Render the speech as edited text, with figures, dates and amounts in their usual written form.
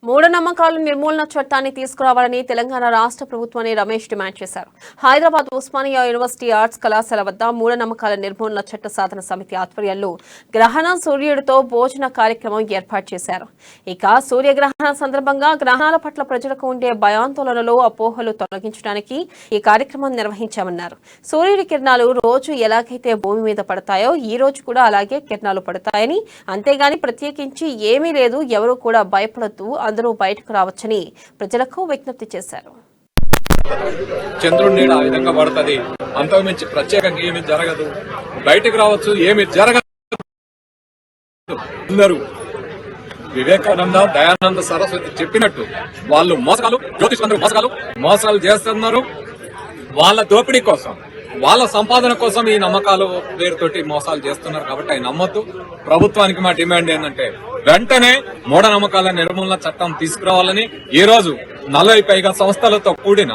మూఢనమ్మకాల నిర్మూలన చట్టాన్ని తీసుకురావాలని తెలంగాణ రాష్ట్ర ప్రభుత్వాన్ని రమేష్ డిమాండ్ చేశారు. హైదరాబాద్ ఉస్మానియా యూనివర్సిటీ ఆర్ట్స్ కళాశాల వద్ద మూఢనమ్మకాల నిర్మూలన చట్ట సాధన సమితి ఆధ్వర్యంలో గ్రహణ సూర్యుడితో భోజన కార్యక్రమం ఏర్పాటు చేశారు. ఇక సూర్యగ్రహణం సందర్భంగా గ్రహణాల పట్ల ప్రజలకు ఉండే భయాందోళనలు అపోహలు తొలగించడానికి ఈ కార్యక్రమం నిర్వహించామన్నారు. సూర్యుడి కిరణాలు రోజు ఎలాగైతే భూమి మీద పడతాయో ఈ రోజు కూడా అలాగే కిరణాలు పడతాయని, అంతేగాని ప్రత్యేకించి ఏమీ లేదు, ఎవరూ కూడా భయపడొద్దు, అందరూ బయటకు రావచ్చని ప్రజలకు విజ్ఞప్తి చేశారు. చంద్రుడి నీడ ఆ విధంగా పడుతుంది, అంతకుమించి ప్రత్యేకంగా ఏమి జరగదు, బయటకు రావచ్చు, ఏమి జరగదు. అందరూ వివేకానంద, దయానంద సరస్వతి చెప్పినట్టు వాళ్ళు మోసాలు, జ్యోతిష్కులు మోసాలు చేస్తున్నారు. వాళ్ళ దోపిడీ కోసం, వాళ్ళ సంపాదన కోసం ఈ నమ్మకాలు పేరుతోటి మోసాలు చేస్తున్నారు. కాబట్టి అవి నమ్మొద్దు. ప్రభుత్వానికి మా డిమాండ్ ఏంటంటే వెంటనే మూఢనమ్మకాల నిర్మూలన చట్టం తీసుకురావాలని, ఈ రోజు 40 పైగా సంస్థలతో కూడిన